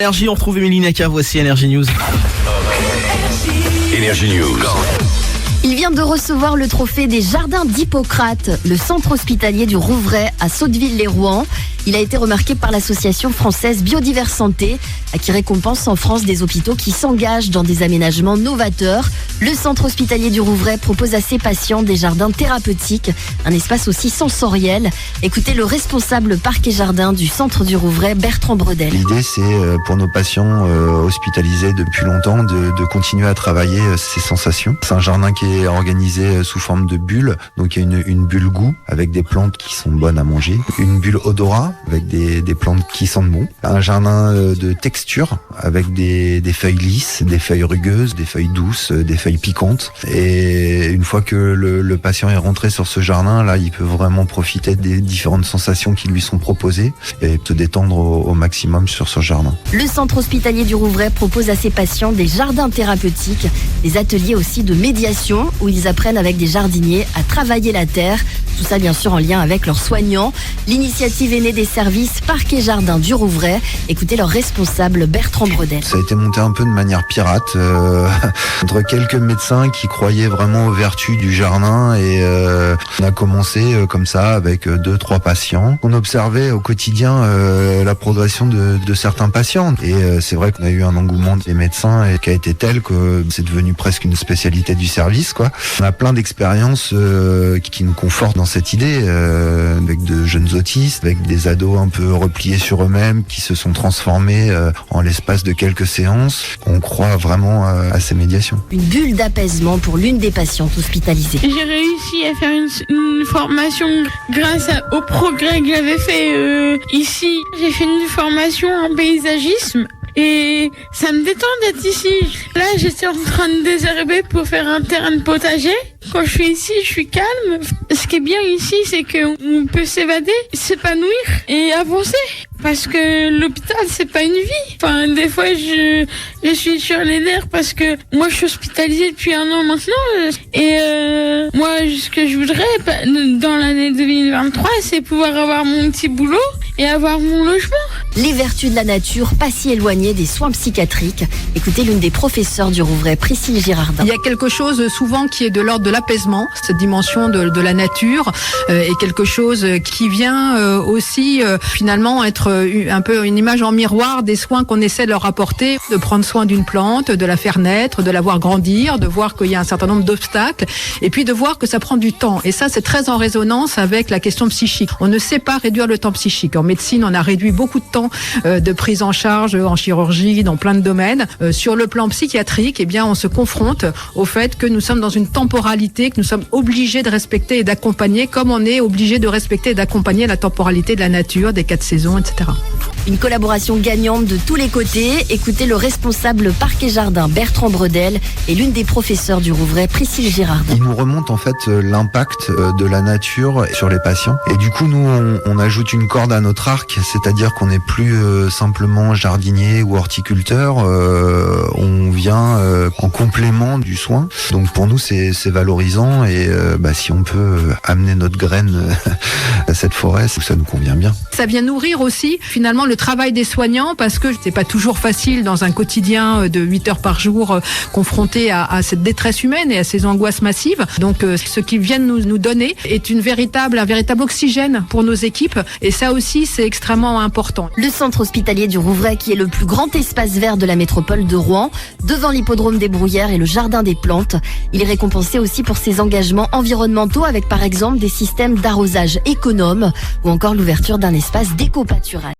Énergie, on retrouve Émilie Naka, voici Énergie News. Énergie News. Il vient de recevoir le trophée des Jardins d'Hippocrate, le centre hospitalier du Rouvray à Sotteville-lès-Rouen. Il a été remarqué par l'association française Biodivers Santé, qui récompense en France des hôpitaux qui s'engagent dans des aménagements novateurs. Le centre hospitalier du Rouvray propose à ses patients des jardins thérapeutiques, un espace aussi sensoriel. Écoutez le responsable parc et jardin du centre du Rouvray, Bertrand Bredel. L'idée, c'est pour nos patients hospitalisés depuis longtemps de continuer à travailler ces sensations. C'est un jardin qui est organisé sous forme de bulles. Donc il y a une bulle goût avec des plantes qui sont bonnes à manger, une bulle odorat avec des plantes qui sentent bon, un jardin de texture avec des feuilles lisses, des feuilles rugueuses, des feuilles douces, des feuilles piquantes. Et une fois que le patient est rentré sur ce jardin, là, il peut vraiment profiter des différentes sensations qui lui sont proposées et se détendre au maximum sur ce jardin. Le centre hospitalier du Rouvray propose à ses patients des jardins thérapeutiques, des ateliers aussi de médiation où ils apprennent avec des jardiniers à travailler la terre. Tout ça bien sûr en lien avec leurs soignants. L'initiative est née des services Parc et Jardin du Rouvray. Écoutez leur responsable Bertrand Bredel. Ça a été monté un peu de manière pirate entre quelques médecins qui croyaient vraiment aux vertus du jardin et on a commencé comme ça avec 2-3 patients. On observait au quotidien la progression de certains patients et c'est vrai qu'on a eu un engouement des médecins et qui a été tel que c'est devenu presque une spécialité du service, quoi. On a plein d'expériences qui nous confortent dans cette idée avec de jeunes autistes, avec des ados un peu repliés sur eux-mêmes qui se sont transformés en l'espace de quelques séances. On croit vraiment à ces médiations. Une bulle d'apaisement pour l'une des patientes hospitalisées. J'ai réussi à faire une formation grâce au progrès que j'avais fait ici. J'ai fait une formation en paysagisme. Et ça me détend d'être ici. Là, j'étais en train de désherber pour faire un terrain de potager. Quand je suis ici, je suis calme. Ce qui est bien ici, c'est qu'on peut s'évader, s'épanouir et avancer. Parce que l'hôpital, c'est pas une vie. Enfin, des fois, je suis sur les nerfs parce que moi, je suis hospitalisée depuis 1 an maintenant. Et moi, ce que je voudrais dans l'année 2023, c'est pouvoir avoir mon petit boulot et avoir mon logement. Les vertus de la nature, pas si éloignées des soins psychiatriques. Écoutez l'une des professeurs du Rouvray, Priscille Girardin. Il y a quelque chose souvent qui est de l'ordre de l'apaisement. Cette dimension de la nature est quelque chose qui vient aussi finalement être un peu une image en miroir des soins qu'on essaie de leur apporter, de prendre soin d'une plante, de la faire naître, de la voir grandir, de voir qu'il y a un certain nombre d'obstacles et puis de voir que ça prend du temps. Et ça, c'est très en résonance avec la question psychique. On ne sait pas réduire le temps psychique. En médecine, on a réduit beaucoup de temps de prise en charge en chirurgie, dans plein de domaines. Sur le plan psychiatrique, eh bien, on se confronte au fait que nous sommes dans une temporalité que nous sommes obligés de respecter et d'accompagner, comme on est obligé de respecter et d'accompagner la temporalité de la nature, des 4 saisons, etc. Une collaboration gagnante de tous les côtés. Écoutez le responsable Parc et Jardin, Bertrand Bredel, et l'une des professeurs du Rouvray, Priscille Girardin. Il nous remonte en fait l'impact de la nature sur les patients. Et du coup, nous, on ajoute une corde à notre arc, c'est-à-dire qu'on n'est plus simplement jardinier ou horticulteur. On vient en complément du soin. Donc pour nous, c'est valorisant et si on peut amener notre graine à cette forêt, ça nous convient bien. Ça vient nourrir aussi finalement le travail des soignants parce que c'est pas toujours facile dans un quotidien de 8 heures par jour confronté à cette détresse humaine et à ces angoisses massives. Donc ce qu'ils viennent nous donner est un véritable oxygène pour nos équipes et ça aussi c'est extrêmement important. Le centre hospitalier du Rouvray qui est le plus grand espace vert de la métropole de Rouen, devant l'hippodrome des Bruyères et le jardin des plantes. Il est récompensé aussi pour ses engagements environnementaux avec par exemple des systèmes d'arrosage économes ou encore l'ouverture d'un espace d'éco-pâturage.